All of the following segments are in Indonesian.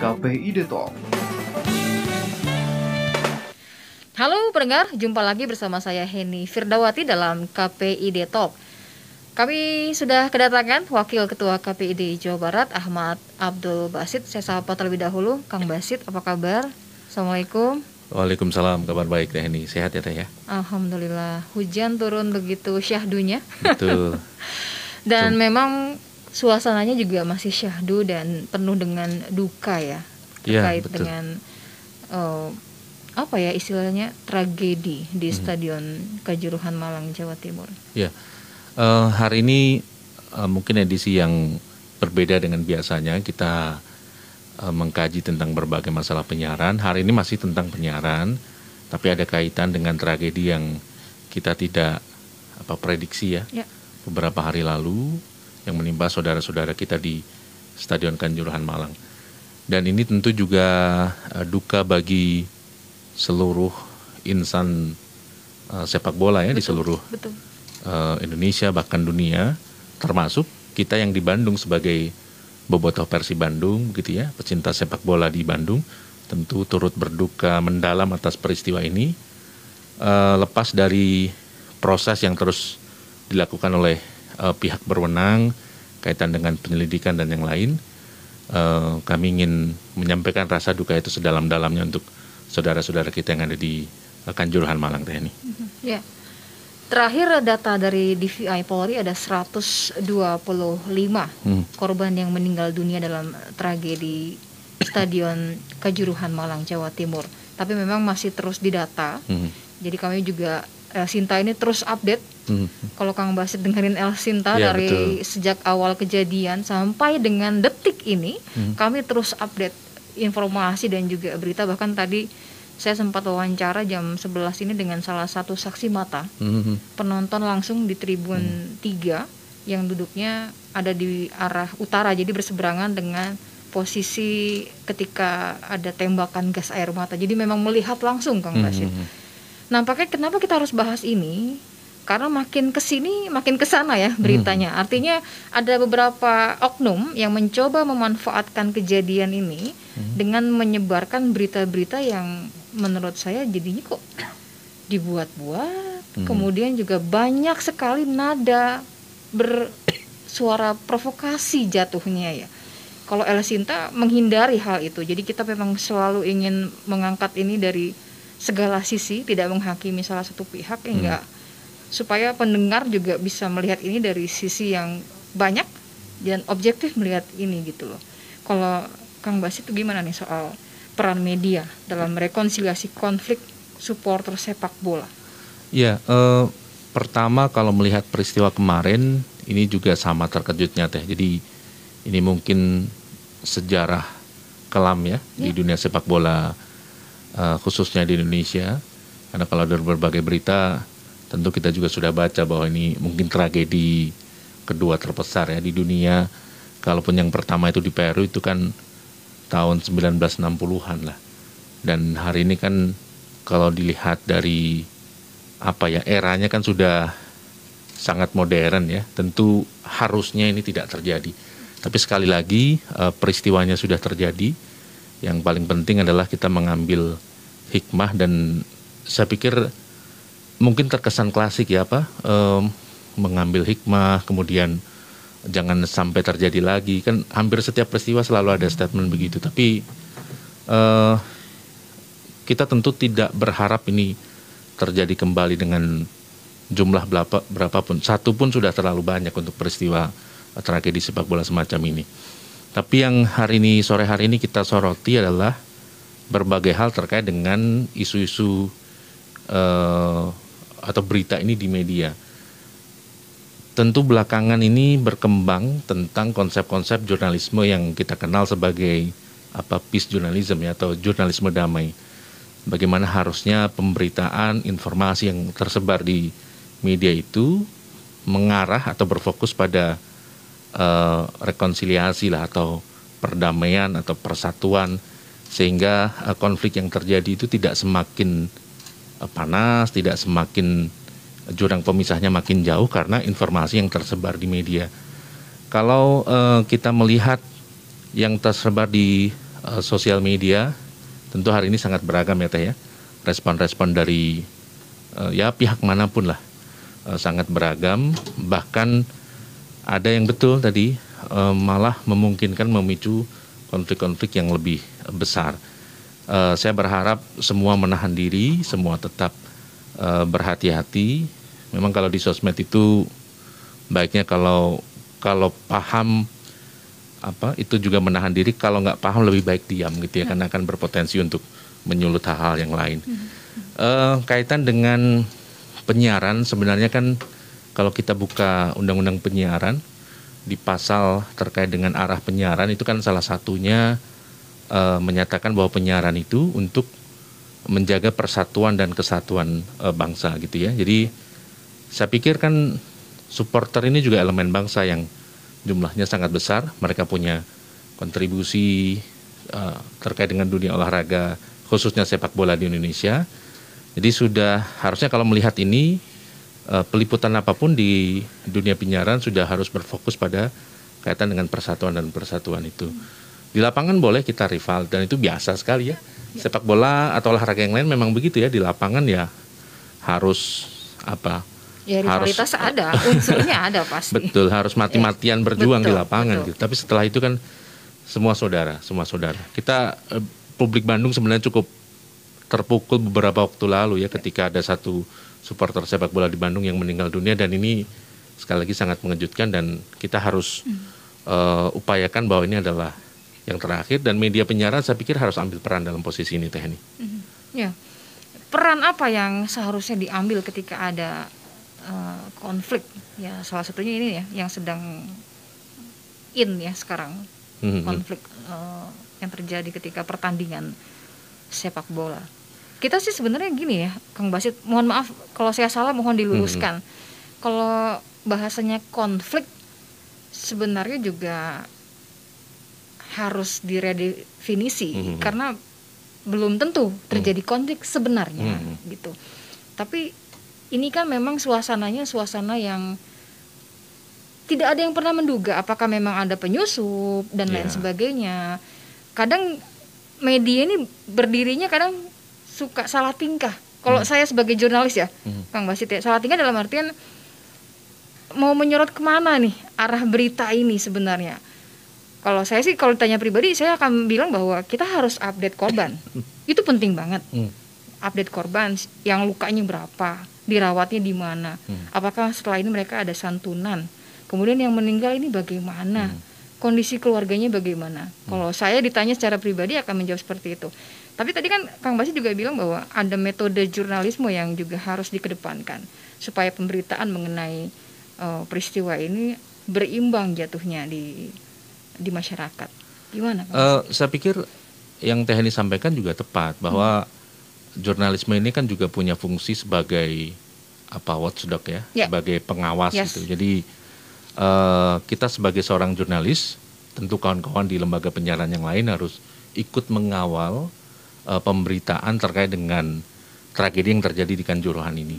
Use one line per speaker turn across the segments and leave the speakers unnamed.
KPID Talk.
Halo pendengar, jumpa lagi bersama saya Heni Firdawati dalam KPID Talk. Kami sudah kedatangan Wakil Ketua KPID Jawa Barat, Ahmad Abdul Basit. Saya sapa terlebih dahulu. Kang Basit, apa kabar? Assalamualaikum.
Waalaikumsalam, kabar baik Teh Heni. Sehat ya Teh ya?
Alhamdulillah, hujan turun begitu syahdunya.
Betul.
Dan memang suasananya juga masih syahdu dan penuh dengan duka ya. Terkait dengan apa ya istilahnya, tragedi di Stadion Kanjuruhan Malang, Jawa Timur.
Ya, hari ini mungkin edisi yang berbeda dengan biasanya. Kita mengkaji tentang berbagai masalah penyiaran. Hari ini masih tentang penyiaran, tapi ada kaitan dengan tragedi yang kita tidak prediksi ya. Beberapa hari lalu yang menimpa saudara-saudara kita di Stadion Kanjuruhan Malang. Dan ini tentu juga duka bagi seluruh insan sepak bola ya, di seluruh Indonesia bahkan dunia, termasuk kita yang di Bandung sebagai bobotoh Persib Bandung gitu ya, pecinta sepak bola di Bandung, tentu turut berduka mendalam atas peristiwa ini. Lepas dari proses yang terus dilakukan oleh pihak berwenang kaitan dengan penyelidikan dan yang lain, kami ingin menyampaikan rasa duka itu sedalam-dalamnya untuk saudara-saudara kita yang ada di Kanjuruhan Malang Teh ini.
Ya. Terakhir data dari DVI Polri ada 125 korban yang meninggal dunia dalam tragedi Stadion Kanjuruhan Malang, Jawa Timur. Tapi memang masih terus didata. Jadi kami juga El Sinta ini terus update. Kalau Kang Basit dengerin El Sinta ya, dari sejak awal kejadian sampai dengan detik ini, kami terus update informasi dan juga berita. Bahkan tadi saya sempat wawancara jam 11 ini dengan salah satu saksi mata, penonton langsung di Tribun 3 yang duduknya ada di arah utara, jadi berseberangan dengan posisi ketika ada tembakan gas air mata. Jadi memang melihat langsung Kang Basit. Nampaknya kenapa kita harus bahas ini? Karena makin kesini makin kesana ya beritanya. Artinya ada beberapa oknum yang mencoba memanfaatkan kejadian ini dengan menyebarkan berita-berita yang menurut saya jadinya kok dibuat-buat. Kemudian juga banyak sekali nada bersuara provokasi jatuhnya ya. Kalau El Sinta menghindari hal itu. Jadi kita memang selalu ingin mengangkat ini dari segala sisi, tidak menghakimi salah satu pihak, enggak, supaya pendengar juga bisa melihat ini dari sisi yang banyak dan objektif melihat ini gitu loh. Kalau Kang Basit itu gimana nih soal peran media dalam rekonsiliasi konflik supporter sepak bola?
Ya, pertama kalau melihat peristiwa kemarin ini juga sama terkejutnya Teh. Jadi ini mungkin sejarah kelam ya di dunia sepak bola, khususnya di Indonesia. Karena kalau dari berbagai berita tentu kita juga sudah baca bahwa ini mungkin tragedi kedua terbesar ya di dunia. Kalaupun yang pertama itu di Peru itu kan tahun 1960-an lah. Dan hari ini kan kalau dilihat dari eranya kan sudah sangat modern ya. Tentu harusnya ini tidak terjadi. Tapi sekali lagi peristiwanya sudah terjadi. Yang paling penting adalah kita mengambil hikmah, dan saya pikir mungkin terkesan klasik ya mengambil hikmah, kemudian jangan sampai terjadi lagi. Kan hampir setiap peristiwa selalu ada statement begitu. Tapi kita tentu tidak berharap ini terjadi kembali dengan jumlah berapapun. Satu pun sudah terlalu banyak untuk peristiwa tragedi sepak bola semacam ini. Tapi yang sore hari ini kita soroti adalah berbagai hal terkait dengan isu-isu atau berita ini di media. Tentu belakangan ini berkembang tentang konsep-konsep jurnalisme yang kita kenal sebagai peace journalism ya, atau jurnalisme damai. Bagaimana harusnya pemberitaan informasi yang tersebar di media itu mengarah atau berfokus pada rekonsiliasi lah, atau perdamaian atau persatuan, sehingga konflik yang terjadi itu tidak semakin panas, tidak semakin jurang pemisahnya makin jauh karena informasi yang tersebar di media. Kalau kita melihat yang tersebar di sosial media, tentu hari ini sangat beragam ya Teh ya. Respon-respon dari ya pihak manapun lah sangat beragam. Bahkan ada yang betul tadi malah memungkinkan memicu konflik-konflik yang lebih besar. Saya berharap semua menahan diri, semua tetap berhati-hati. Memang kalau di sosmed itu baiknya kalau paham itu juga menahan diri, kalau nggak paham lebih baik diam gitu ya, karena akan berpotensi untuk menyulut hal-hal yang lain. Kaitan dengan penyiaran, sebenarnya kan kalau kita buka undang-undang penyiaran, di pasal terkait dengan arah penyiaran itu kan salah satunya menyatakan bahwa penyiaran itu untuk menjaga persatuan dan kesatuan bangsa gitu ya. Jadi saya pikir kan supporter ini juga elemen bangsa yang jumlahnya sangat besar, mereka punya kontribusi terkait dengan dunia olahraga, khususnya sepak bola di Indonesia. Jadi sudah harusnya kalau melihat ini, peliputan apapun di dunia penyiaran sudah harus berfokus pada kaitan dengan persatuan dan persatuan itu. Di lapangan boleh kita rival dan itu biasa sekali ya. Sepak bola atau olahraga yang lain memang begitu ya, di lapangan ya harus
ya rivalitas ada, unsurnya ada pasti.
Betul, harus mati-matian berjuang di lapangan
betul.
gitu. Tapi setelah itu kan semua saudara. Kita publik Bandung sebenarnya cukup terpukul beberapa waktu lalu ya ketika ada satu supporter sepak bola di Bandung yang meninggal dunia, dan ini sekali lagi sangat mengejutkan dan kita harus upayakan bahwa ini adalah yang terakhir, dan media penyiaran saya pikir harus ambil peran dalam posisi ini Teh Heni.
Ya. Peran apa yang seharusnya diambil ketika ada konflik, ya salah satunya ini ya yang sedang ya sekarang, konflik yang terjadi ketika pertandingan sepak bola. Kita sih sebenarnya gini ya Kang Basit, mohon maaf kalau saya salah, mohon diluruskan. Kalau bahasanya konflik sebenarnya juga harus diredefinisi, karena belum tentu terjadi konflik sebenarnya gitu. Tapi ini kan memang suasana yang tidak ada yang pernah menduga apakah memang ada penyusup dan lain sebagainya. Kadang media ini berdirinya kadang suka salah tingkah. Kalau saya sebagai jurnalis ya, Kang Basit ya, salah tingkah dalam artian mau menyorot kemana nih arah berita ini sebenarnya. Kalau saya sih, kalau ditanya pribadi, saya akan bilang bahwa kita harus update korban. Itu penting banget. Update korban, yang lukanya berapa, dirawatnya di mana, apakah setelah ini mereka ada santunan, kemudian yang meninggal ini bagaimana, kondisi keluarganya bagaimana. Kalau saya ditanya secara pribadi akan menjawab seperti itu. Tapi tadi kan Kang Basit juga bilang bahwa ada metode jurnalisme yang juga harus dikedepankan supaya pemberitaan mengenai peristiwa ini berimbang jatuhnya di masyarakat. Gimana Kang Basit?
Saya pikir yang Teh Heni sampaikan juga tepat, bahwa jurnalisme ini kan juga punya fungsi sebagai watchdog ya, sebagai pengawas gitu. Jadi kita sebagai seorang jurnalis, tentu kawan-kawan di lembaga penyiaran yang lain harus ikut mengawal pemberitaan terkait dengan tragedi yang terjadi di Kanjuruhan ini.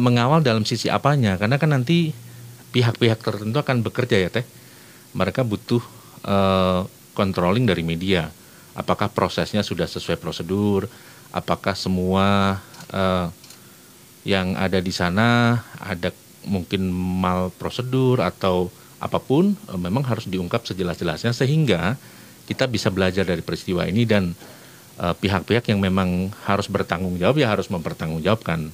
Mengawal dalam sisi apanya? Karena kan nanti pihak-pihak tertentu akan bekerja ya Teh. Mereka butuh controlling dari media. Apakah prosesnya sudah sesuai prosedur? Apakah semua yang ada di sana ada mungkin mal prosedur atau apapun, memang harus diungkap sejelas-jelasnya sehingga kita bisa belajar dari peristiwa ini, dan pihak-pihak yang memang harus bertanggung jawab ya harus mempertanggungjawabkan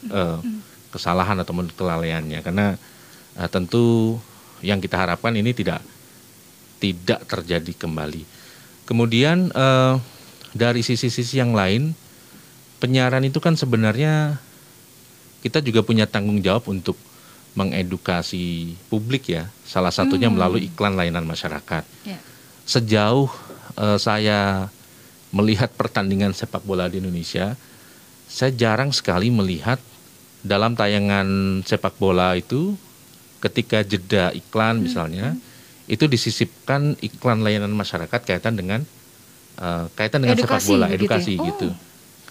kesalahan atau kelalaiannya, karena tentu yang kita harapkan ini tidak terjadi kembali. Kemudian dari sisi-sisi yang lain, penyiaran itu kan sebenarnya kita juga punya tanggung jawab untuk mengedukasi publik ya, salah satunya melalui iklan layanan masyarakat. Sejauh saya melihat pertandingan sepak bola di Indonesia, saya jarang sekali melihat dalam tayangan sepak bola itu ketika jeda iklan misalnya, itu disisipkan iklan layanan masyarakat kaitan dengan edukasi, sepak bola, edukasi gitu.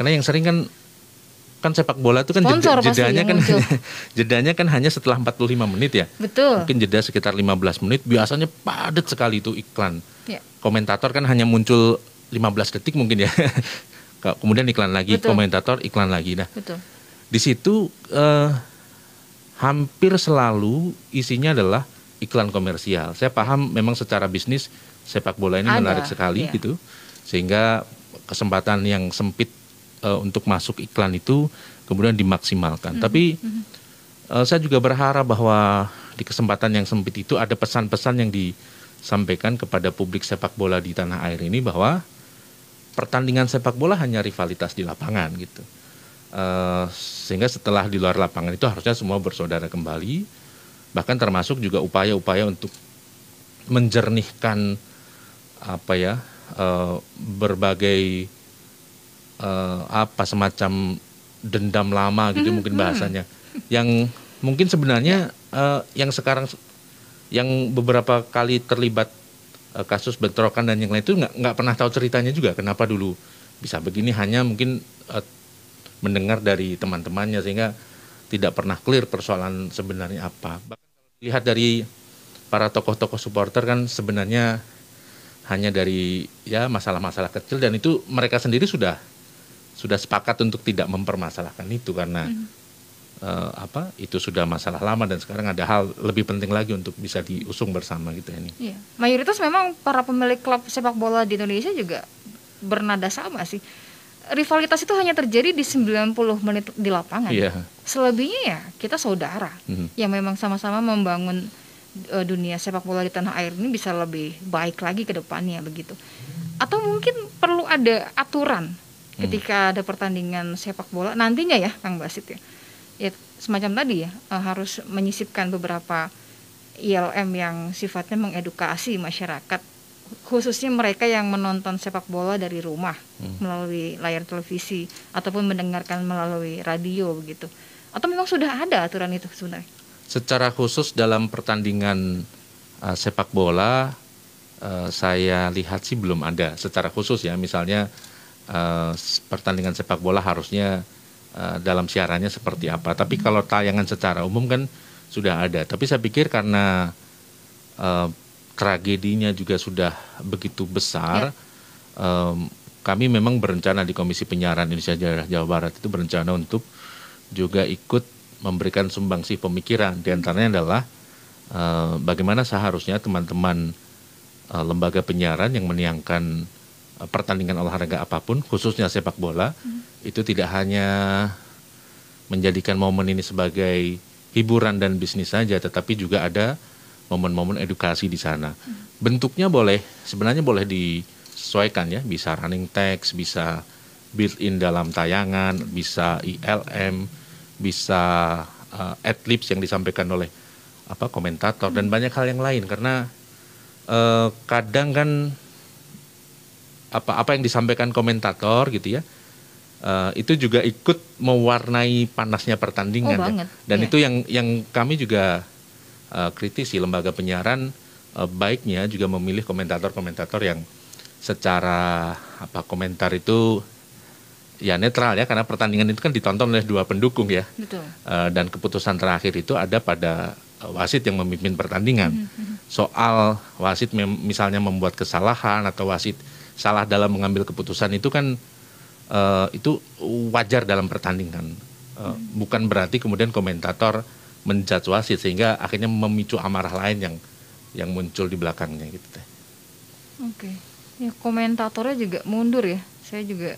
Karena yang sering kan sepak bola itu kan jedanya kan hanya setelah 45 menit ya.
Betul.
Mungkin jeda sekitar 15 menit, biasanya padat sekali itu iklan. Komentator kan hanya muncul 15 detik mungkin ya. Kemudian iklan lagi,
Betul.
komentator iklan lagi. Nah,
Betul.
di situ hampir selalu isinya adalah iklan komersial. Saya paham memang secara bisnis sepak bola ini menarik sekali gitu, sehingga kesempatan yang sempit untuk masuk iklan itu kemudian dimaksimalkan. Tapi saya juga berharap bahwa di kesempatan yang sempit itu ada pesan-pesan yang disampaikan kepada publik sepak bola di tanah air ini, bahwa pertandingan sepak bola hanya rivalitas di lapangan gitu. Sehingga setelah di luar lapangan itu harusnya semua bersaudara kembali, bahkan termasuk juga upaya-upaya untuk menjernihkan berbagai semacam dendam lama gitu mungkin bahasanya, yang mungkin sebenarnya yang sekarang yang beberapa kali terlibat kasus bentrokan dan yang lain itu nggak pernah tahu ceritanya juga, kenapa dulu bisa begini, hanya mungkin mendengar dari teman-temannya sehingga tidak pernah clear persoalan sebenarnya apa. Bahkan lihat dari para tokoh-tokoh supporter kan sebenarnya hanya dari masalah-masalah kecil, dan itu mereka sendiri sudah sepakat untuk tidak mempermasalahkan itu karena itu sudah masalah lama dan sekarang ada hal lebih penting lagi untuk bisa diusung bersama gitu ini.
Iya. Mayoritas memang para pemilik klub sepak bola di Indonesia juga bernada sama sih. Rivalitas itu hanya terjadi di 90 menit di lapangan.
Iya.
Selebihnya ya kita saudara yang memang sama-sama membangun dunia sepak bola di tanah air ini bisa lebih baik lagi ke depannya begitu. Atau mungkin perlu ada aturan ketika ada pertandingan sepak bola nantinya ya Kang Basit ya. Ya semacam tadi ya, harus menyisipkan beberapa ILM yang sifatnya mengedukasi masyarakat, khususnya mereka yang menonton sepak bola dari rumah melalui layar televisi ataupun mendengarkan melalui radio begitu. Atau memang sudah ada aturan itu sebenarnya?
Secara khusus dalam pertandingan sepak bola saya lihat sih belum ada secara khusus ya, misalnya pertandingan sepak bola harusnya dalam siarannya seperti apa. Tapi kalau tayangan secara umum kan sudah ada. Tapi saya pikir karena tragedinya juga sudah begitu besar, kami memang berencana di Komisi Penyiaran Indonesia Daerah Jawa Barat itu berencana untuk juga ikut memberikan sumbangsih pemikiran. Di antaranya adalah bagaimana seharusnya teman-teman lembaga penyiaran yang menyiarkan pertandingan olahraga apapun, khususnya sepak bola, itu tidak hanya menjadikan momen ini sebagai hiburan dan bisnis saja, tetapi juga ada momen-momen edukasi di sana. Bentuknya sebenarnya boleh disesuaikan ya, bisa running text, bisa built-in dalam tayangan, bisa ILM, bisa ad-libs yang disampaikan oleh komentator dan banyak hal yang lain, karena kadang kan apa yang disampaikan komentator gitu ya, itu juga ikut mewarnai panasnya pertandingan ya. Dan itu yang kami juga kritisi, lembaga penyiaran baiknya juga memilih komentator-komentator yang secara komentar itu ya netral ya, karena pertandingan itu kan ditonton oleh dua pendukung ya.
Betul.
Dan keputusan terakhir itu ada pada wasit yang memimpin pertandingan. Soal wasit misalnya membuat kesalahan atau wasit salah dalam mengambil keputusan itu kan itu wajar dalam pertandingan. Bukan berarti kemudian komentator menjudge wasit sehingga akhirnya memicu amarah lain yang muncul di belakangnya gitu teh.
Oke. Ya komentatornya juga mundur ya. Saya juga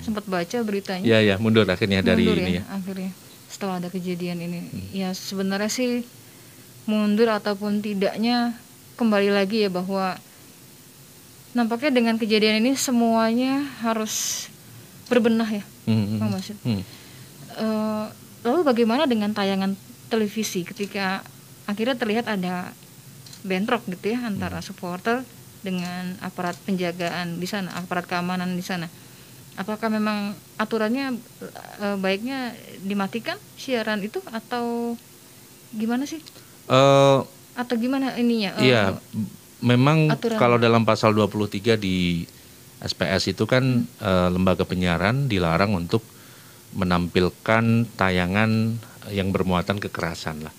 sempat baca beritanya.
Iya mundur akhirnya dari ini ya.
Akhirnya setelah ada kejadian ini. Ya sebenarnya sih mundur ataupun tidaknya kembali lagi ya, bahwa nampaknya dengan kejadian ini semuanya harus berbenah ya, Bang Basit. Lalu bagaimana dengan tayangan televisi ketika akhirnya terlihat ada bentrok gitu ya antara supporter dengan aparat penjagaan di sana, aparat keamanan di sana? Apakah memang aturannya baiknya dimatikan siaran itu atau gimana sih? Atau gimana ininya?
Iya. Memang
aturan.
Kalau dalam pasal 23 di SPS itu kan lembaga penyiaran dilarang untuk menampilkan tayangan yang bermuatan kekerasan lah.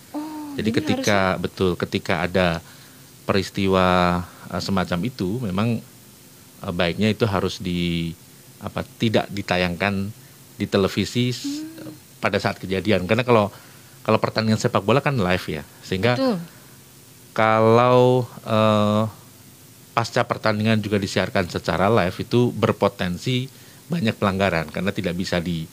Jadi ketika ada peristiwa semacam itu, memang baiknya itu harus tidak ditayangkan di televisi pada saat kejadian. Karena kalau pertandingan sepak bola kan live ya, sehingga
Betul.
Kalau pasca pertandingan juga disiarkan secara live itu berpotensi banyak pelanggaran karena tidak bisa di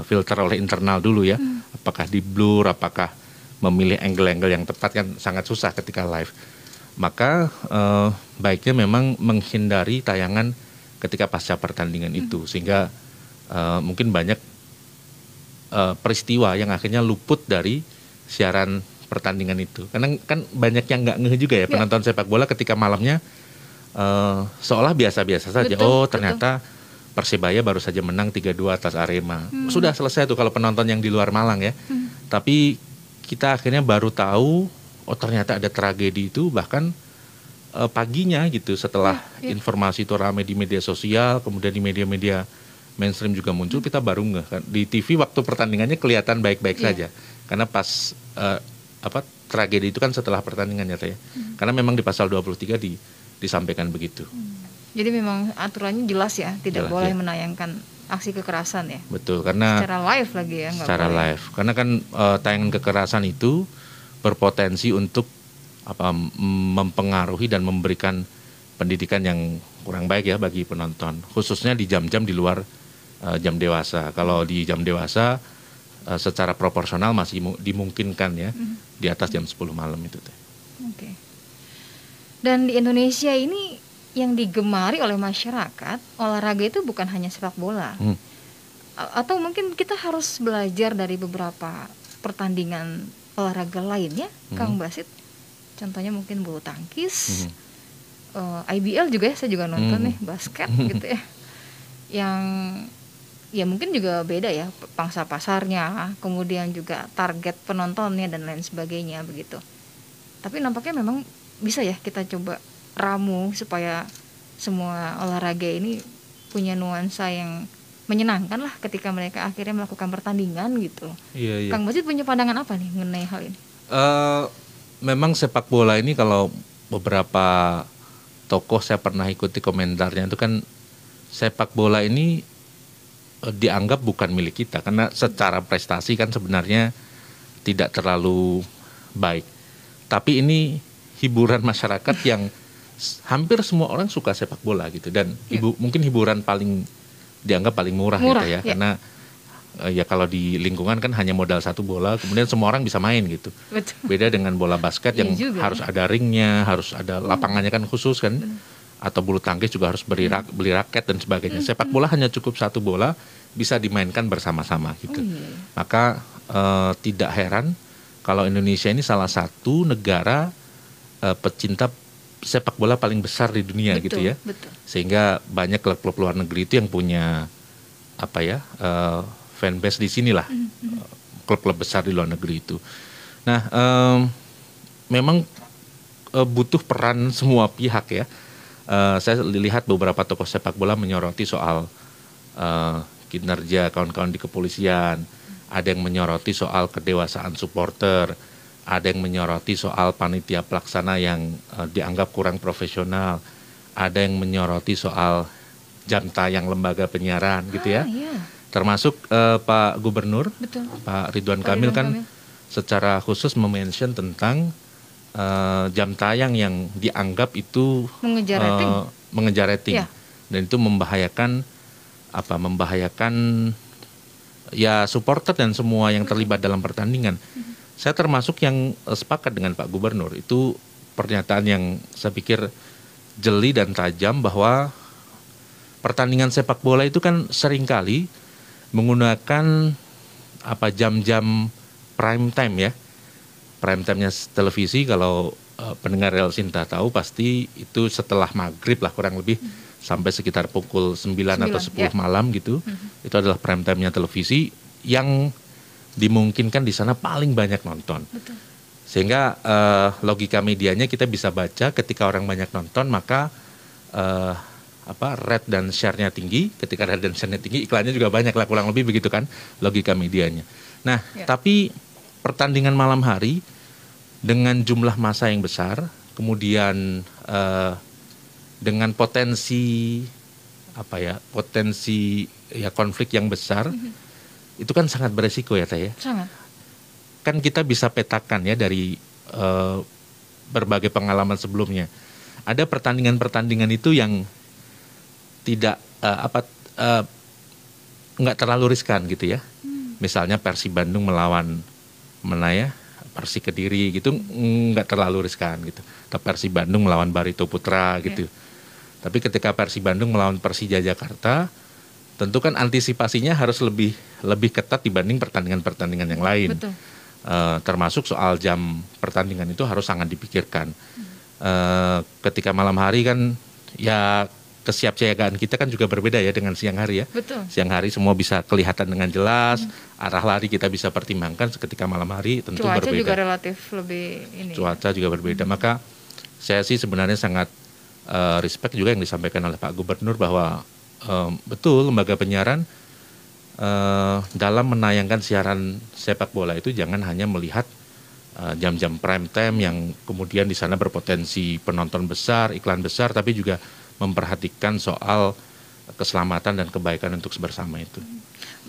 filter oleh internal dulu ya. Apakah di blur, apakah memilih angle-angle yang tepat kan sangat susah ketika live. Maka baiknya memang menghindari tayangan ketika pasca pertandingan itu, sehingga mungkin banyak peristiwa yang akhirnya luput dari siaran pertandingan itu. Karena kan banyak yang nggak ngeh juga ya penonton sepak bola ketika malamnya seolah biasa-biasa saja.
Betul,
ternyata Persebaya baru saja menang 3-2 atas Arema. Sudah selesai tuh kalau penonton yang di luar Malang ya. Tapi kita akhirnya baru tahu ternyata ada tragedi itu bahkan paginya gitu setelah informasi itu ramai di media sosial, kemudian di media-media mainstream juga muncul, kita baru ngeh kan. Di TV waktu pertandingannya kelihatan baik-baik saja. Karena pas tragedi itu kan setelah pertandingannya ya. Karena memang di pasal 23 disampaikan begitu.
Jadi memang aturannya jelas ya, tidak
Jelas,
boleh
ya.
menayangkan aksi kekerasan ya.
Betul, karena
Secara live lagi ya, nggak
secara
boleh.
live. Karena kan tayangan kekerasan itu berpotensi untuk mempengaruhi dan memberikan pendidikan yang kurang baik ya bagi penonton, khususnya di jam-jam di luar jam dewasa. Kalau di jam dewasa secara proporsional masih dimungkinkan ya di atas jam 10 malam itu.
Oke. Dan di Indonesia ini yang digemari oleh masyarakat, olahraga itu bukan hanya sepak bola. Atau mungkin kita harus belajar dari beberapa pertandingan olahraga lainnya, Kang Basit. Contohnya mungkin bulu tangkis, IBL juga ya, saya juga nonton nih, basket gitu ya. Yang ya mungkin juga beda ya pangsa pasarnya, kemudian juga target penontonnya dan lain sebagainya begitu. Tapi nampaknya memang bisa ya kita coba ramu supaya semua olahraga ini punya nuansa yang menyenangkan lah ketika mereka akhirnya melakukan pertandingan gitu.
Iya.
Kang Basit punya pandangan apa nih mengenai hal ini?
Memang sepak bola ini kalau beberapa tokoh saya pernah ikuti komentarnya itu kan sepak bola ini dianggap bukan milik kita karena secara prestasi kan sebenarnya tidak terlalu baik. Tapi ini hiburan masyarakat yang hampir semua orang suka sepak bola gitu dan mungkin hiburan dianggap paling murah gitu ya. Karena ya kalau di lingkungan kan hanya modal satu bola kemudian semua orang bisa main gitu.
Betul.
Beda dengan bola basket yang harus ada ringnya, harus ada lapangannya kan khusus kan. Atau bulu tangkis juga harus beli raket dan sebagainya. Sepak bola hanya cukup satu bola bisa dimainkan bersama-sama gitu. Maka tidak heran kalau Indonesia ini salah satu negara pecinta sepak bola paling besar di dunia gitu ya.
Betul.
Sehingga banyak klub-klub luar negeri itu yang punya fanbase di sinilah. Klub-klub besar di luar negeri itu. Nah, memang butuh peran semua pihak ya. Saya lihat beberapa tokoh sepak bola menyoroti soal kinerja kawan-kawan di kepolisian, ada yang menyoroti soal kedewasaan supporter, ada yang menyoroti soal panitia pelaksana yang dianggap kurang profesional, ada yang menyoroti soal jam tayang lembaga penyiaran gitu ya. Termasuk Pak Gubernur, Pak Ridwan Kamil kan secara khusus mention tentang jam tayang yang dianggap itu mengejar rating dan itu membahayakan ya supporter dan semua yang terlibat dalam pertandingan. Saya termasuk yang sepakat dengan Pak Gubernur, itu pernyataan yang saya pikir jeli dan tajam bahwa pertandingan sepak bola itu kan seringkali menggunakan jam-jam prime time ya. Prime time-nya televisi kalau pendengar Real Sinta tahu pasti itu setelah maghrib lah kurang lebih sampai sekitar pukul 9 atau 10 malam gitu. Itu adalah prime time-nya televisi yang dimungkinkan di sana paling banyak nonton. Sehingga logika medianya kita bisa baca ketika orang banyak nonton maka rate dan share-nya tinggi. Ketika rate dan share-nya tinggi iklannya juga banyak lah kurang lebih begitu kan logika medianya. Nah, tapi pertandingan malam hari dengan jumlah massa yang besar, kemudian dengan potensi konflik yang besar, itu kan sangat beresiko ya Teh ya.
Sangat.
Kan kita bisa petakan ya dari berbagai pengalaman sebelumnya. Ada pertandingan-pertandingan itu yang tidak nggak terlalu riskan gitu ya. Misalnya Persib Bandung melawan Persi Kediri gitu, nggak terlalu riskan gitu. Atau Persib Bandung melawan Barito Putra gitu. Tapi ketika Persib Bandung melawan Persija Jakarta, tentu kan antisipasinya harus lebih ketat dibanding pertandingan-pertandingan yang lain.
Betul.
Termasuk soal jam pertandingan itu harus sangat dipikirkan. Ketika malam hari kan ya kesiapsiagaan kita kan juga berbeda ya dengan siang hari ya.
Betul.
Siang hari semua bisa kelihatan dengan jelas, arah lari kita bisa pertimbangkan. Ketika malam hari tentu
Cuaca
berbeda.
juga relatif lebih ini.
Cuaca juga berbeda. Maka saya sih sebenarnya sangat respect juga yang disampaikan oleh Pak Gubernur bahwa betul lembaga penyiaran dalam menayangkan siaran sepak bola itu jangan hanya melihat jam-jam prime time yang kemudian di sana berpotensi penonton besar, iklan besar, tapi juga memperhatikan soal keselamatan dan kebaikan untuk bersama itu.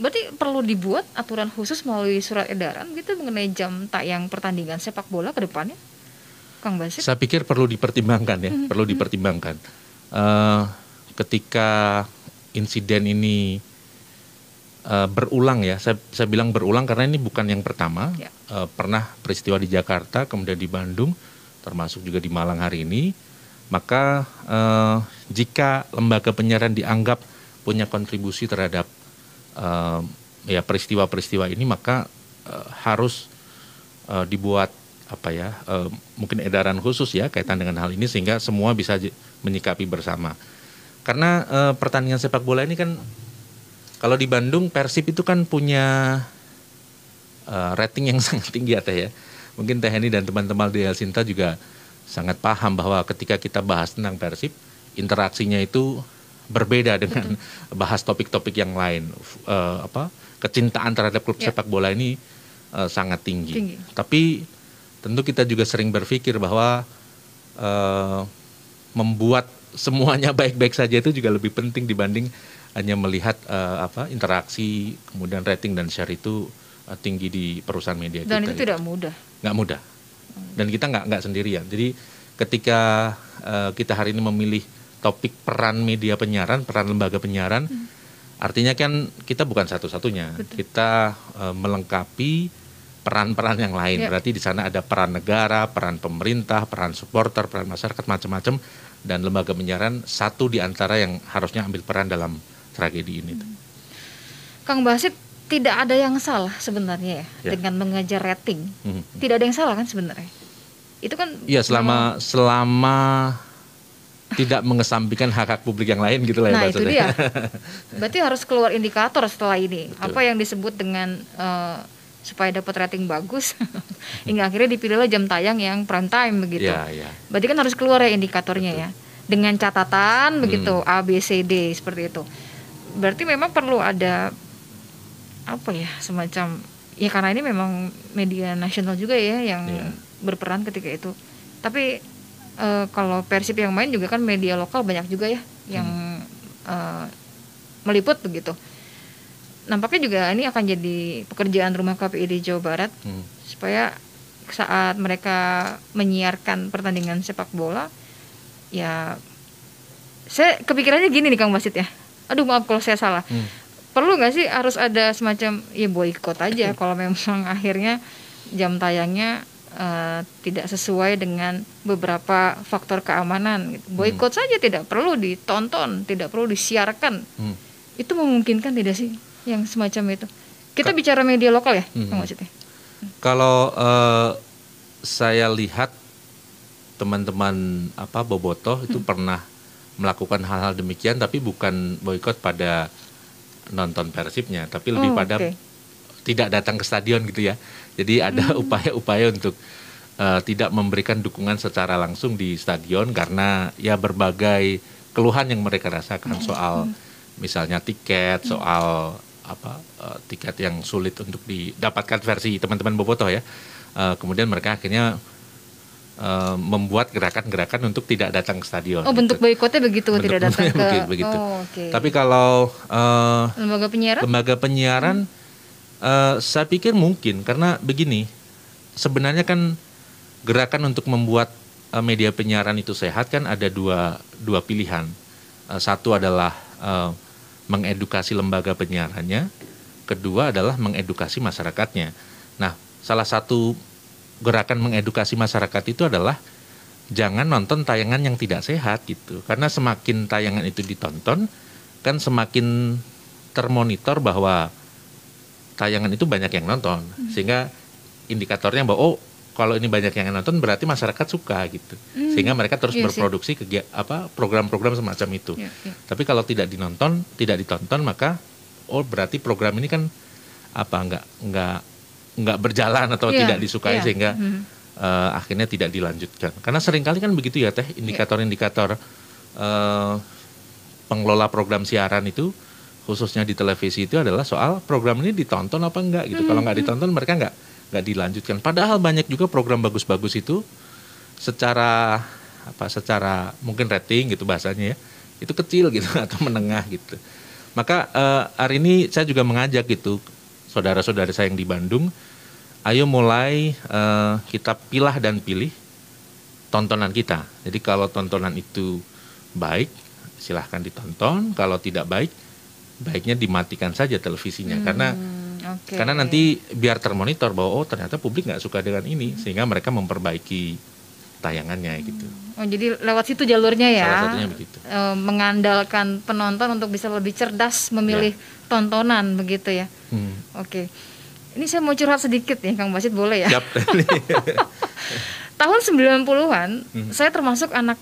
Berarti perlu dibuat aturan khusus melalui surat edaran gitu mengenai jam tayang pertandingan sepak bola ke depannya, Kang Basit?
Saya pikir perlu dipertimbangkan ya, perlu dipertimbangkan. Ketika insiden ini berulang ya, saya bilang berulang karena ini bukan yang pertama.
Ya.
Pernah peristiwa di Jakarta, kemudian di Bandung, termasuk juga di Malang hari ini. Maka jika lembaga penyiaran dianggap punya kontribusi terhadap peristiwa-peristiwa ini, maka harus dibuat mungkin edaran khusus ya kaitan dengan hal ini sehingga semua bisa menyikapi bersama. Karena pertandingan sepak bola ini kan kalau di Bandung Persib itu kan punya rating yang sangat tinggi ya Teh ya. Mungkin Teh Heni dan teman-teman di Helsinta juga sangat paham bahwa ketika kita bahas tentang Persib, interaksinya itu berbeda dengan bahas topik-topik yang lain. Kecintaan terhadap klub sepak bola ini sangat tinggi. Tapi tentu kita juga sering berpikir bahwa membuat semuanya baik-baik saja itu juga lebih penting dibanding hanya melihat interaksi, kemudian rating dan share itu tinggi di perusahaan media kita.
Dan itu tidak mudah.
Nggak mudah. Dan kita nggak sendirian. Jadi ketika kita hari ini memilih topik peran media penyiaran, peran lembaga penyiaran, artinya kan kita bukan satu-satunya. Betul. Kita melengkapi peran-peran yang lain. Berarti di sana ada peran negara, peran pemerintah, peran supporter, peran masyarakat, macam-macam. Dan lembaga penyiaran satu di antara yang harusnya ambil peran dalam tragedi ini.
Kang Basit, tidak ada yang salah sebenarnya ya dengan mengejar rating. Tidak ada yang salah kan sebenarnya. Itu kan
ya selama tidak mengesampingkan hak-hak publik yang lain gitu lah ya.
Nah itu dia. Berarti harus keluar indikator setelah ini. Betul. Apa yang disebut dengan supaya dapat rating bagus hingga akhirnya dipilihlah jam tayang yang prime time begitu. Berarti kan harus keluar ya indikatornya. Betul. Ya. Dengan catatan begitu A, B, C, D seperti itu. Berarti memang perlu ada semacam ya karena ini memang media nasional juga ya yang berperan ketika itu. Tapi kalau Persib yang main juga kan media lokal banyak juga ya yang meliput begitu. Nampaknya juga ini akan jadi pekerjaan rumah KPID Jawa Barat supaya saat mereka menyiarkan pertandingan sepak bola ya saya kepikirannya gini nih Kang Basit ya. Aduh maaf kalau saya salah. Perlu nggak sih harus ada semacam ya boikot aja kalau memang akhirnya jam tayangnya tidak sesuai dengan beberapa faktor keamanan gitu. Boikot saja, tidak perlu ditonton, tidak perlu disiarkan. Itu memungkinkan tidak sih yang semacam itu? Kita bicara media lokal ya, maksudnya.
Kalau saya lihat teman-teman Bobotoh itu pernah melakukan hal-hal demikian, tapi bukan boikot pada nonton Persibnya, tapi lebih pada tidak datang ke stadion gitu ya. Jadi ada upaya-upaya untuk tidak memberikan dukungan secara langsung di stadion karena ya berbagai keluhan yang mereka rasakan soal misalnya tiket, soal tiket yang sulit untuk didapatkan versi teman-teman Bobotoh ya. Kemudian mereka akhirnya membuat gerakan-gerakan untuk tidak datang ke stadion.
Oh, bentuk boikotnya begitu, tidak datang ke.
Begitu.
Oh, okay.
Tapi kalau
lembaga penyiaran,
saya pikir mungkin, karena begini, sebenarnya kan gerakan untuk membuat media penyiaran itu sehat kan ada dua pilihan. Satu adalah mengedukasi lembaga penyiarannya, kedua adalah mengedukasi masyarakatnya. Nah, salah satu gerakan mengedukasi masyarakat itu adalah jangan nonton tayangan yang tidak sehat gitu. Karena semakin tayangan itu ditonton, kan semakin termonitor bahwa tayangan itu banyak yang nonton. Sehingga indikatornya bahwa kalau ini banyak yang nonton berarti masyarakat suka gitu. Sehingga mereka terus berproduksi program-program semacam itu. Tapi kalau tidak ditonton maka berarti program ini kan nggak berjalan atau tidak disukai sehingga akhirnya tidak dilanjutkan. Karena seringkali kan begitu ya Teh, indikator-indikator pengelola program siaran itu khususnya di televisi itu adalah soal program ini ditonton apa enggak gitu. Kalau nggak ditonton mereka nggak dilanjutkan. Padahal banyak juga program bagus-bagus itu secara mungkin rating gitu bahasanya ya, itu kecil gitu atau menengah gitu. Maka hari ini saya juga mengajak gitu saudara-saudara saya yang di Bandung, ayo mulai kita pilah dan pilih tontonan kita. Jadi kalau tontonan itu baik, silahkan ditonton. Kalau tidak baik, baiknya dimatikan saja televisinya. Karena nanti biar termonitor bahwa ternyata publik nggak suka dengan ini, sehingga mereka memperbaiki tayangannya gitu.
Oh, jadi lewat situ jalurnya ya.
Salah satunya begitu.
Mengandalkan penonton untuk bisa lebih cerdas memilih tontonan begitu ya. Oke. Ini saya mau curhat sedikit nih Kang Basit, boleh ya?
Yap.
Tahun 90-an saya termasuk anak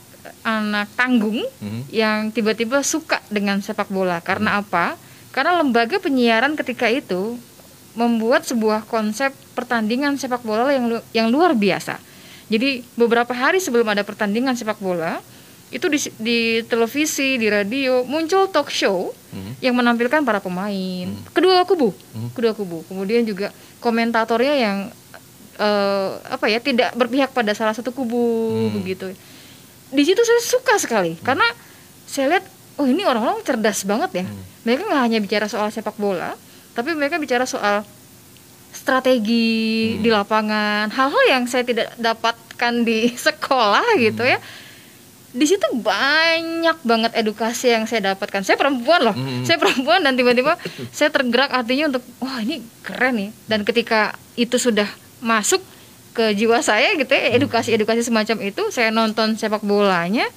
tanggung yang tiba-tiba suka dengan sepak bola. Karena apa? Karena lembaga penyiaran ketika itu membuat sebuah konsep pertandingan sepak bola yang luar biasa. Jadi beberapa hari sebelum ada pertandingan sepak bola, itu di televisi, di radio muncul talk show yang menampilkan para pemain kedua kubu. Kemudian juga komentatornya yang tidak berpihak pada salah satu kubu begitu. Di situ saya suka sekali karena saya lihat ini orang-orang cerdas banget ya. Mereka nggak hanya bicara soal sepak bola, tapi mereka bicara soal strategi di lapangan, hal-hal yang saya tidak dapatkan di sekolah gitu ya. Di situ banyak banget edukasi yang saya dapatkan. Saya perempuan loh, saya perempuan dan tiba-tiba saya tergerak hatinya untuk wah ini keren nih. Dan ketika itu sudah masuk ke jiwa saya gitu ya, edukasi semacam itu, saya nonton sepak bolanya,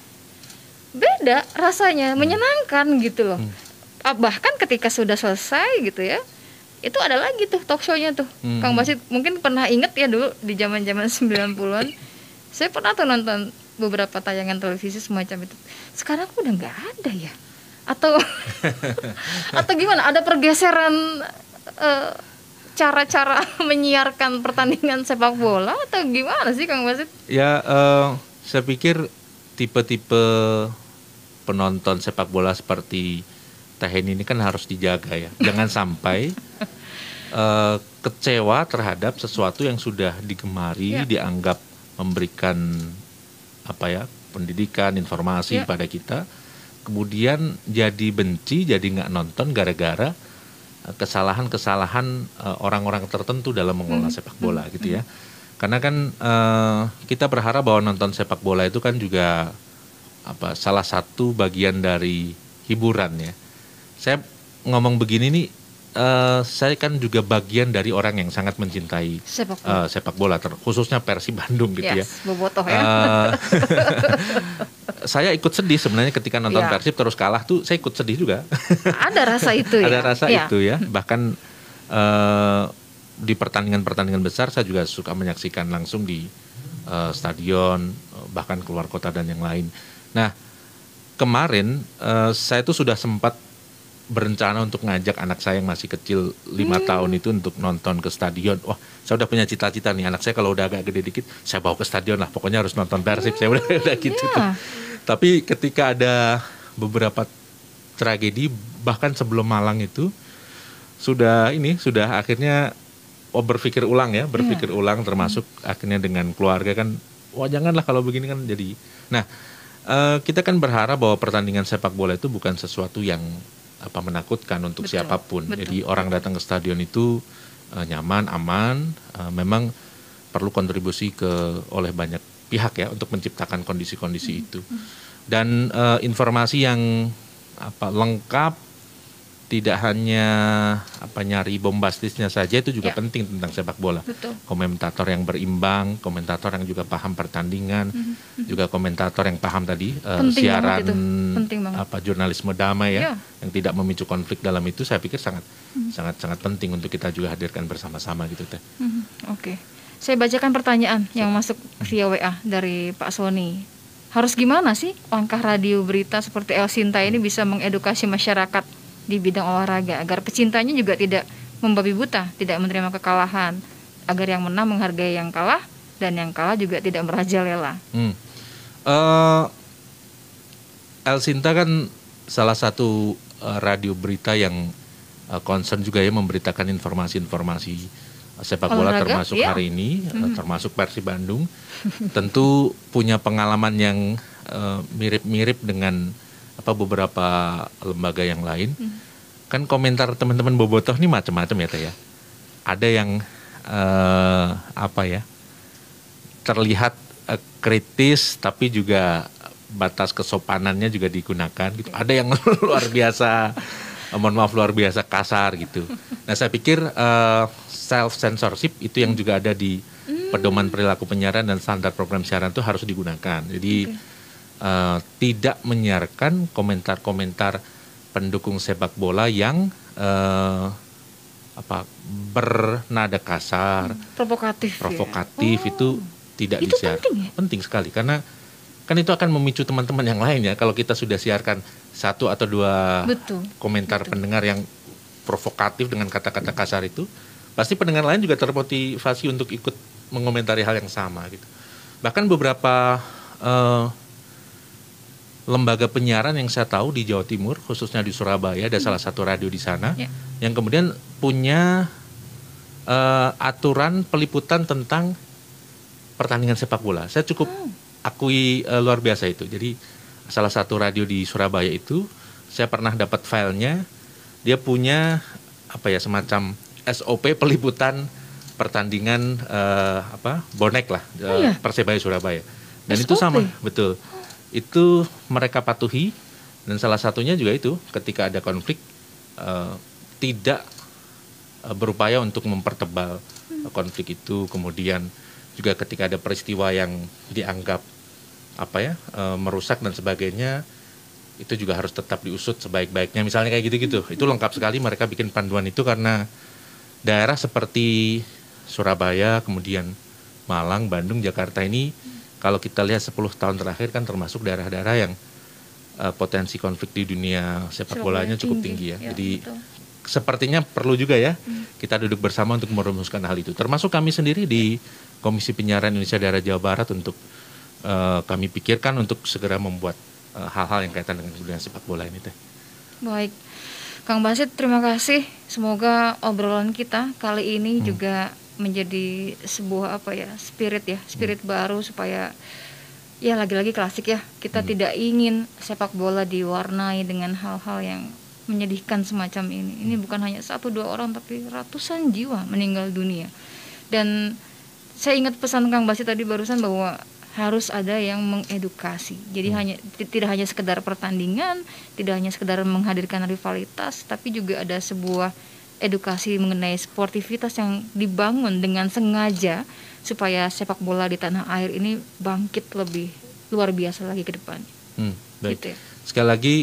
beda rasanya, menyenangkan gitu loh. Bahkan ketika sudah selesai gitu ya, itu ada lagi tuh talk show-nya tuh. Kang Basit mungkin pernah inget ya dulu di zaman-zaman 90-an. Saya pernah tuh nonton beberapa tayangan televisi semacam itu. Sekarang udah nggak ada ya? Atau gimana? Ada pergeseran cara-cara menyiarkan pertandingan sepak bola atau gimana sih Kang Basit?
Ya, saya pikir tipe-tipe penonton sepak bola seperti Teh ini kan harus dijaga ya. Jangan sampai kecewa terhadap sesuatu yang sudah digemari, dianggap memberikan pendidikan, informasi pada kita, kemudian jadi benci, jadi nggak nonton gara-gara kesalahan-kesalahan orang-orang tertentu dalam mengelola sepak bola gitu ya. Karena kan kita berharap bahwa nonton sepak bola itu kan juga salah satu bagian dari hiburan ya. Saya ngomong begini nih, saya kan juga bagian dari orang yang sangat mencintai sepak bola, khususnya Persib Bandung gitu ya.
Bobotoh ya.
Saya ikut sedih sebenarnya ketika nonton Persib terus kalah tuh, saya ikut sedih juga.
Ada rasa itu ya.
Ada rasa itu ya. Bahkan di pertandingan-pertandingan besar saya juga suka menyaksikan langsung di stadion, bahkan keluar kota dan yang lain. Nah, kemarin saya tuh sudah sempat berencana untuk ngajak anak saya yang masih kecil 5 tahun itu untuk nonton ke stadion. Wah, saya udah punya cita-cita nih, anak saya kalau udah agak gede dikit saya bawa ke stadion lah, pokoknya harus nonton Persib. Saya udah gitu tuh. Tapi ketika ada beberapa tragedi, bahkan sebelum Malang itu sudah akhirnya berpikir ulang ya, ulang, termasuk akhirnya dengan keluarga kan wah janganlah kalau begini kan jadi. Nah, kita kan berharap bahwa pertandingan sepak bola itu bukan sesuatu yang menakutkan untuk siapapun. Jadi orang datang ke stadion itu nyaman, aman, memang perlu kontribusi oleh banyak pihak ya untuk menciptakan kondisi-kondisi itu. Dan informasi yang lengkap, tidak hanya nyari bombastisnya saja, itu juga penting tentang sepak bola.
Betul.
Komentator yang berimbang, komentator yang juga paham pertandingan, juga komentator yang paham tadi siaran jurnalisme damai ya, yang tidak memicu konflik dalam itu, saya pikir sangat penting untuk kita juga hadirkan bersama-sama gitu Teh.
Oke. Saya bacakan pertanyaan yang masuk via WA dari Pak Sony. Harus gimana sih langkah radio berita seperti El Sinta ini bisa mengedukasi masyarakat di bidang olahraga agar pecintanya juga tidak membabi buta, tidak menerima kekalahan, agar yang menang menghargai yang kalah dan yang kalah juga tidak merajalela.
El Sinta kan salah satu radio berita yang concern juga ya memberitakan informasi-informasi sepak bola termasuk hari ini, termasuk Persib Bandung. Tentu punya pengalaman yang mirip-mirip dengan beberapa lembaga yang lain. Kan komentar teman-teman bobotoh ini macam-macam ya Teh ya. Ada yang terlihat kritis tapi juga batas kesopanannya juga digunakan gitu. Ada yang luar biasa, luar biasa kasar gitu. Nah saya pikir self censorship itu yang juga ada di pedoman perilaku penyiaran dan standar program siaran itu harus digunakan. Jadi tidak menyiarkan komentar-komentar pendukung sepak bola yang bernada kasar, provokatif ya? Itu tidak disiarkan. Penting, ya? Penting sekali karena kan itu akan memicu teman-teman yang lain ya. Kalau kita sudah siarkan 1 atau 2 komentar pendengar yang provokatif dengan kata-kata kasar itu, pasti pendengar lain juga termotivasi untuk ikut mengomentari hal yang sama gitu. Bahkan beberapa lembaga penyiaran yang saya tahu di Jawa Timur, khususnya di Surabaya, ada salah satu radio di sana yang kemudian punya aturan peliputan tentang pertandingan sepak bola. Saya cukup akui luar biasa itu. Jadi salah satu radio di Surabaya itu, saya pernah dapat filenya, dia punya semacam SOP peliputan pertandingan bonek lah, Persebaya Surabaya. Dan SOP? Itu sama, betul. Itu mereka patuhi, dan salah satunya juga itu ketika ada konflik tidak berupaya untuk mempertebal konflik itu. Kemudian juga ketika ada peristiwa yang dianggap merusak dan sebagainya, itu juga harus tetap diusut sebaik-baiknya, misalnya kayak gitu-gitu. Itu lengkap sekali mereka bikin panduan itu karena daerah seperti Surabaya, kemudian Malang, Bandung, Jakarta ini kalau kita lihat 10 tahun terakhir kan termasuk daerah-daerah yang potensi konflik di dunia sepak bolanya cukup tinggi ya. Jadi sepertinya perlu juga ya kita duduk bersama untuk merumuskan hal itu. Termasuk kami sendiri di Komisi Penyiaran Indonesia Daerah Jawa Barat untuk kami pikirkan untuk segera membuat hal-hal yang kaitan dengan dunia sepak bola ini Teh.
Baik, Kang Basit terima kasih. Semoga obrolan kita kali ini juga menjadi sebuah spirit baru supaya ya lagi-lagi klasik ya, kita tidak ingin sepak bola diwarnai dengan hal-hal yang menyedihkan semacam ini. Ini bukan hanya 1-2 orang tapi ratusan jiwa meninggal dunia. Dan saya ingat pesan Kang Basit tadi barusan bahwa harus ada yang mengedukasi. Jadi tidak hanya sekedar pertandingan, tidak hanya sekedar menghadirkan rivalitas, tapi juga ada sebuah edukasi mengenai sportivitas yang dibangun dengan sengaja supaya sepak bola di tanah air ini bangkit lebih luar biasa lagi ke depan.
Baik.
Gitu ya.
Sekali lagi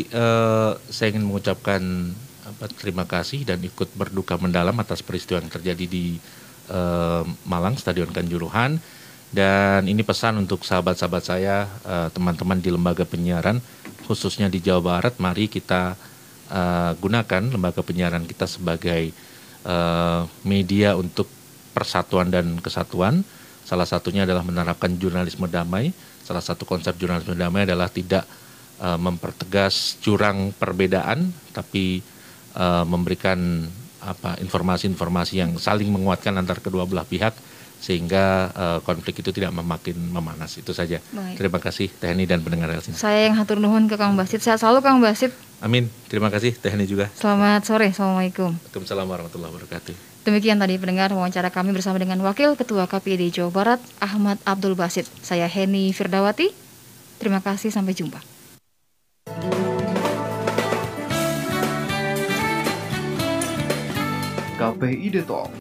saya ingin mengucapkan terima kasih dan ikut berduka mendalam atas peristiwa yang terjadi di Malang, Stadion Kanjuruhan. Dan ini pesan untuk sahabat-sahabat saya, teman-teman di lembaga penyiaran, khususnya di Jawa Barat, mari kita gunakan lembaga penyiaran kita sebagai media untuk persatuan dan kesatuan. Salah satunya adalah menerapkan jurnalisme damai. Salah satu konsep jurnalisme damai adalah tidak mempertegas jurang perbedaan, tapi memberikan informasi-informasi yang saling menguatkan antar kedua belah pihak sehingga konflik itu tidak makin memanas. Itu saja.
Baik.
Terima kasih Teh Heni dan pendengar Elsina.
Saya yang hatur nuhun ke Kang Basit. Sehat selalu Kang Basit.
Amin. Terima kasih Teh Heni juga.
Selamat sore. Assalamualaikum.
Waalaikumsalam warahmatullahi wabarakatuh.
Demikian tadi pendengar wawancara kami bersama dengan Wakil Ketua KPID Jawa Barat Ahmad Abdul Basit. Saya Heni Firdawati. Terima kasih, sampai jumpa.
KPID Talk.